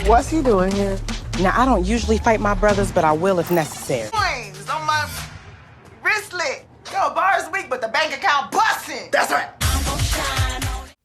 What's he doing here? Now, I don't usually fight my brothers, but I will if necessary. Coins on my wristlet. Yo, bar's weak, but the bank account busting. That's right.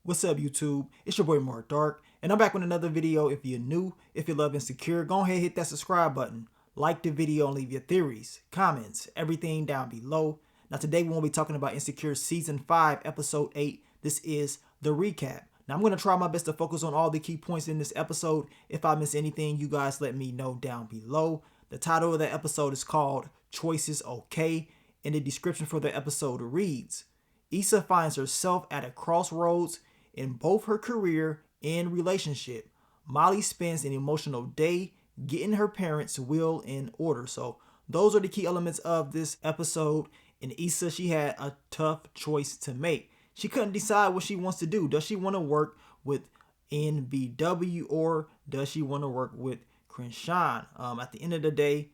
What's up, YouTube? It's your boy Mark Dark, and I'm back with another video. If you're new, if you love Insecure, go ahead and hit that subscribe button. Like the video and leave your theories, comments, everything down below. Now today we won't be talking about Insecure Season 5, Episode 8. This is the recap. Now I'm going to try my best to focus on all the key points in this episode. If I miss anything, you guys let me know down below. The title of the episode is called Choices Okay, and the description for the episode reads, Issa finds herself at a crossroads in both her career and relationship. Molly spends an emotional day getting her parents' will in order. So those are the key elements of this episode. And Issa, she had a tough choice to make. She couldn't decide what she wants to do. Does she want to work with NBW or does she want to work with Crenshawn? At the end of the day,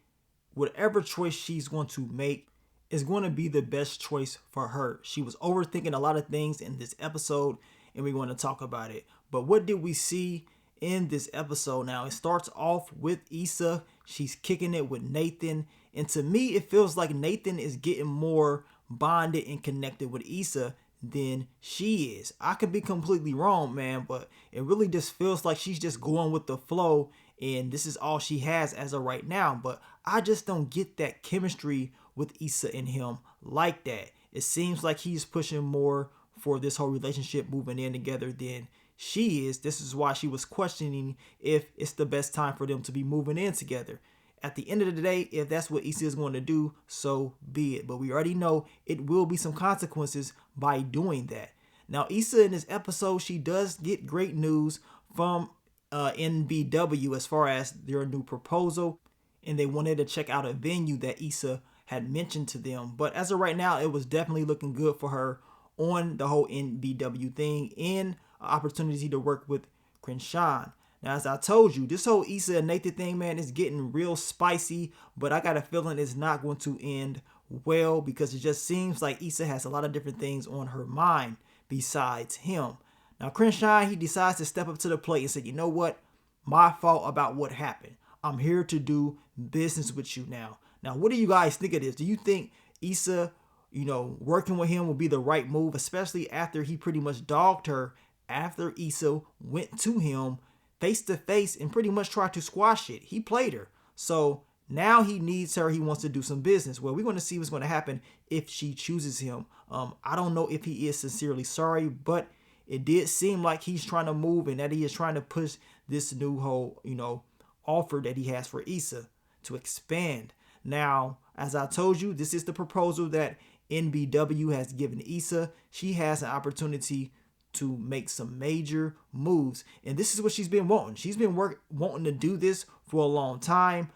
whatever choice she's going to make is going to be the best choice for her. She was overthinking a lot of things in this episode, and we're going to talk about it. But what did we see in this episode? Now, it starts off with Issa. She's kicking it with Nathan. And to me, it feels like Nathan is getting more bonded and connected with Issa than she is. I could be completely wrong, man, but it really just feels like she's just going with the flow, and this is all she has as of right now. But I just don't get that chemistry with Issa and him like that. It seems like he's pushing more for this whole relationship moving in together than she is. This is why she was questioning if it's the best time for them to be moving in together. At the end of the day, if that's what Issa is going to do, so be it. But we already know it will be some consequences by doing that. Now, Issa in this episode, she does get great news from NBW as far as their new proposal. And they wanted to check out a venue that Issa had mentioned to them. But as of right now, it was definitely looking good for her on the whole NBW thing and opportunity to work with Crenshawn. Now, as I told you, this whole Issa and Nathan thing, man, is getting real spicy, but I got a feeling it's not going to end well because it just seems like Issa has a lot of different things on her mind besides him. Now, Crenshawn, he decides to step up to the plate and say, you know what? My fault about what happened. I'm here to do business with you now. Now, what do you guys think of this? Do you think Issa, working with him will be the right move, especially after he pretty much dogged her after Issa went to him face to face and pretty much tried to squash it? He played her. So now he needs her. He wants to do some business. Well, we're going to see what's going to happen if she chooses him. I don't know if he is sincerely sorry, but it did seem like he's trying to move and that he is trying to push this new whole, offer that he has for Issa to expand. Now, as I told you, this is the proposal that NBW has given Issa. She has an opportunity to make some major moves, and this is what she's been wanting. She's been wanting to do this for a long time.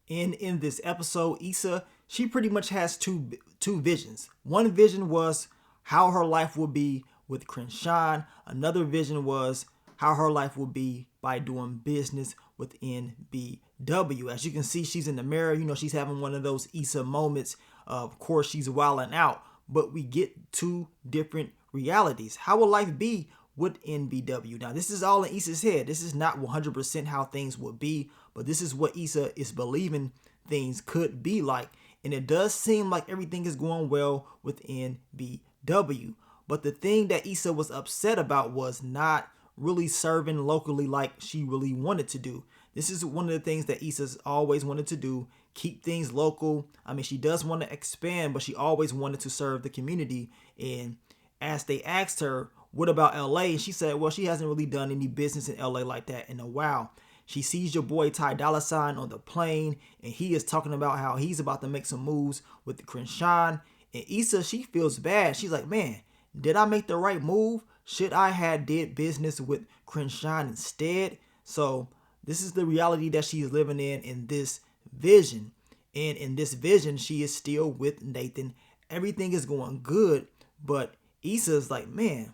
And in this episode, Issa, she pretty much has two visions. One vision was how her life would be with Crenshawn. Another vision was how her life would be by doing business with NBW. As you can see, she's in the mirror. She's having one of those Issa moments. Of course, she's wilding out, but we get two different realities. How will life be with NBW? Now, this is all in Issa's head. This is not 100% how things would be, but this is what Issa is believing things could be like. And it does seem like everything is going well with NBW. But the thing that Issa was upset about was not really serving locally like she really wanted to do. This is one of the things that Issa's always wanted to do, keep things local. I mean, she does want to expand, but she always wanted to serve the community. And as they asked her, what about LA? And she said, well, she hasn't really done any business in LA like that in a while. She sees your boy Ty Dolla $ign on the plane, and he is talking about how he's about to make some moves with the Crenshawn. And Issa, she feels bad. She's like, man, did I make the right move? Should I have did business with Crenshawn instead? So this is the reality that she's living in this vision. And in this vision, she is still with Nathan. Everything is going good, but Issa's like, man,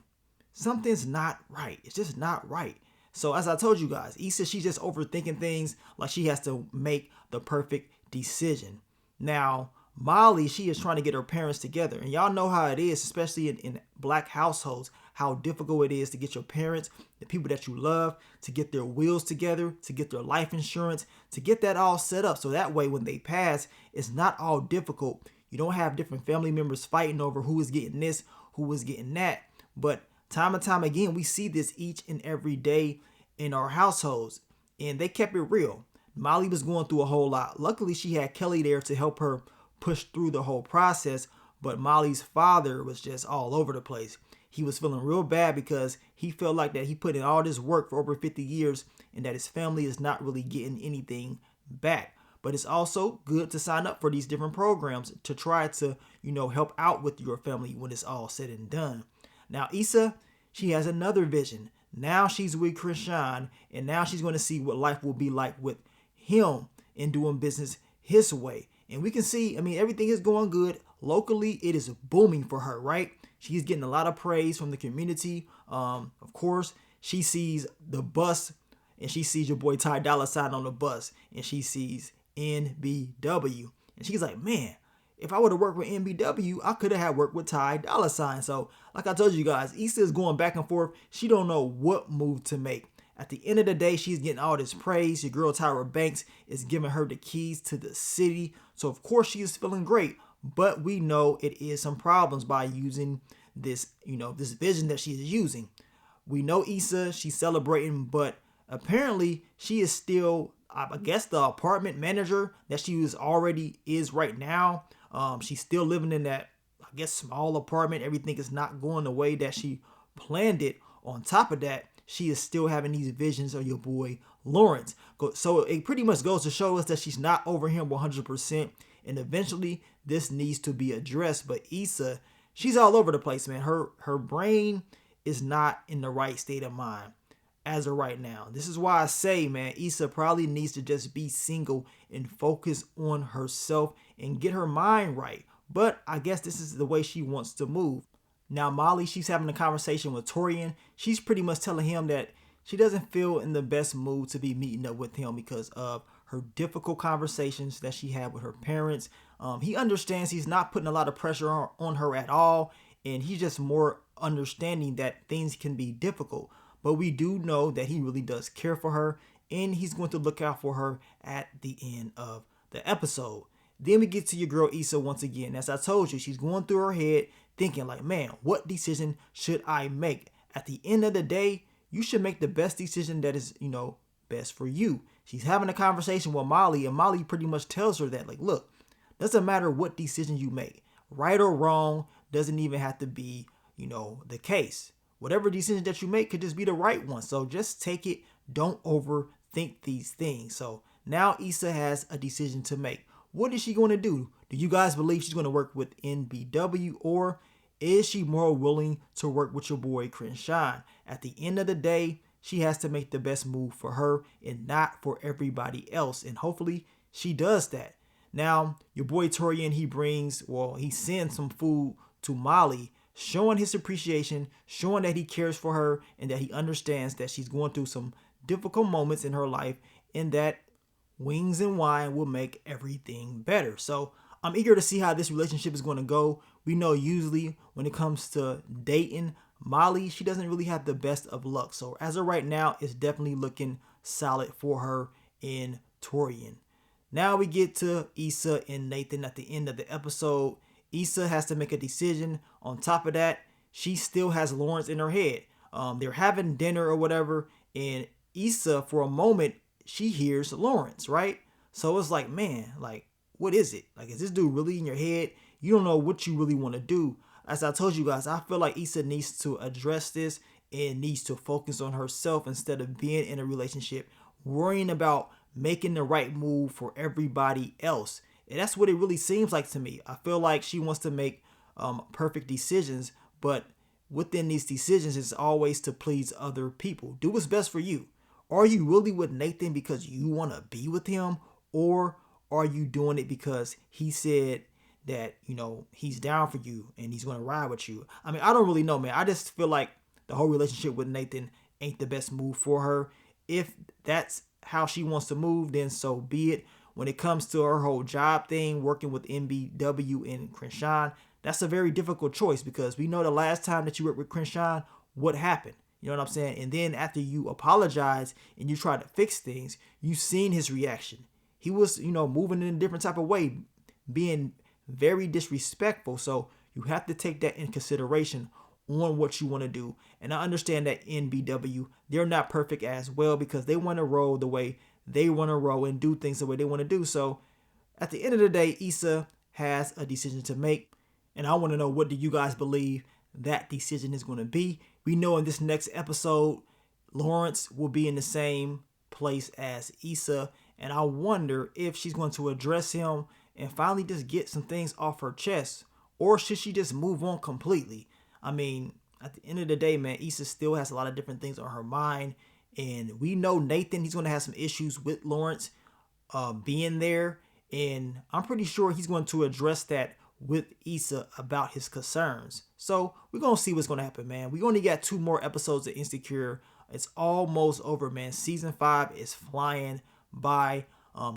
something's not right. It's just not right. So as I told you guys, Issa, she's just overthinking things like she has to make the perfect decision. Now, Molly, she is trying to get her parents together. And y'all know how it is, especially in black households, how difficult it is to get your parents, the people that you love, to get their wills together, to get their life insurance, to get that all set up. So that way, when they pass, it's not all difficult. You don't have different family members fighting over who is getting this, who is getting that. But time and time again, we see this each and every day in our households, and they kept it real. Molly was going through a whole lot. Luckily, she had Kelly there to help her push through the whole process, but Molly's father was just all over the place. He was feeling real bad because he felt like that he put in all this work for over 50 years and that his family is not really getting anything back. But it's also good to sign up for these different programs to try to, help out with your family when it's all said and done. Now, Issa, she has another vision. Now she's with Chrisean, and now she's going to see what life will be like with him in doing business his way. And we can see, everything is going good. Locally, it is booming for her, right? She's getting a lot of praise from the community. Of course, she sees the bus, and she sees your boy Ty Dolla $ign on the bus, and she sees NBW. And she's like, man, if I would have worked with NBW, I could have had worked with Ty Dolla $ign. So, like I told you guys, Issa is going back and forth. She don't know what move to make. At the end of the day, she's getting all this praise. Your girl Tyra Banks is giving her the keys to the city. So, of course, she is feeling great. But we know it is some problems by using this, this vision that she is using. We know Issa, she's celebrating, but apparently she is still, I guess, the apartment manager that she is right now. She's still living in that, I guess, small apartment. Everything is not going the way that she planned it. On top of that, she is still having these visions of your boy Lawrence. So it pretty much goes to show us that she's not over him 100%. And eventually this needs to be addressed. But Issa, she's all over the place, man. Her brain is not in the right state of mind as of right now. This is why I say, man, Issa probably needs to just be single and focus on herself and get her mind right. But I guess this is the way she wants to move. Now, Molly, she's having a conversation with Torian. She's pretty much telling him that she doesn't feel in the best mood to be meeting up with him because of her difficult conversations that she had with her parents. He understands he's not putting a lot of pressure on her at all, and he's just more understanding that things can be difficult. But we do know that he really does care for her, and he's going to look out for her at the end of the episode. Then we get to your girl Issa once again. As I told you, she's going through her head thinking like, man, what decision should I make? At the end of the day, you should make the best decision that is, best for you. She's having a conversation with Molly, and Molly pretty much tells her that, like, look, doesn't matter what decision you make, right or wrong, doesn't even have to be, the case. Whatever decision that you make could just be the right one. So just take it. Don't overthink these things. So now Issa has a decision to make. What is she going to do? Do you guys believe she's going to work with NBW, or is she more willing to work with your boy Chrisean? At the end of the day, she has to make the best move for her and not for everybody else. And hopefully she does that. Now, your boy Torian, he sends some food to Molly, showing his appreciation, showing that he cares for her and that he understands that she's going through some difficult moments in her life and that wings and wine will make everything better. So I'm eager to see how this relationship is going to go. We know usually when it comes to dating, Molly, she doesn't really have the best of luck. So as of right now, it's definitely looking solid for her in Torian. Now we get to Issa and Nathan at the end of the episode. Issa has to make a decision. On top of that, she still has Lawrence in her head. They're having dinner or whatever, and Issa, for a moment, she hears Lawrence, right? So it's like, man, like, what is it? Like, is this dude really in your head? You don't know what you really want to do. As I told you guys, I feel like Issa needs to address this and needs to focus on herself instead of being in a relationship, worrying about making the right move for everybody else. And that's what it really seems like to me. I feel like she wants to make perfect decisions, but within these decisions, it's always to please other people. Do what's best for you. Are you really with Nathan because you want to be with him? Or are you doing it because he said that, he's down for you and he's going to ride with you? I mean, I don't really know, man. I just feel like the whole relationship with Nathan ain't the best move for her. If that's how she wants to move, then so be it. When it comes to her whole job thing, working with NBW and Chrisean, that's a very difficult choice because we know the last time that you worked with Chrisean what happened. You know what I'm saying? And then after you apologize and you try to fix things, you seen his reaction. He was, moving in a different type of way, being very disrespectful. So you have to take that in consideration on what you want to do. And I understand that NBW, they're not perfect as well because they want to roll the way they want to roll and do things the way they want to do. So at the end of the day, Issa has a decision to make. And I want to know, what do you guys believe that decision is going to be? We know in this next episode, Lawrence will be in the same place as Issa. And I wonder if she's going to address him and finally just get some things off her chest. Or should she just move on completely? I mean, at the end of the day, man, Issa still has a lot of different things on her mind. And we know Nathan, he's going to have some issues with Lawrence being there. And I'm pretty sure he's going to address that with Issa about his concerns. So we're going to see what's going to happen, man. We only got 2 more episodes of Insecure. It's almost over, man. Season 5 is flying by.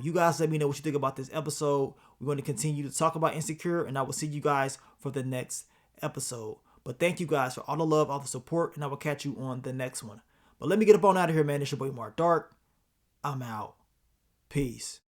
You guys let me know what you think about this episode. We're going to continue to talk about Insecure, and I will see you guys for the next episode. But thank you guys for all the love, all the support, and I will catch you on the next one. But let me get up on out of here, man. It's your boy Mark Dark. I'm out. Peace.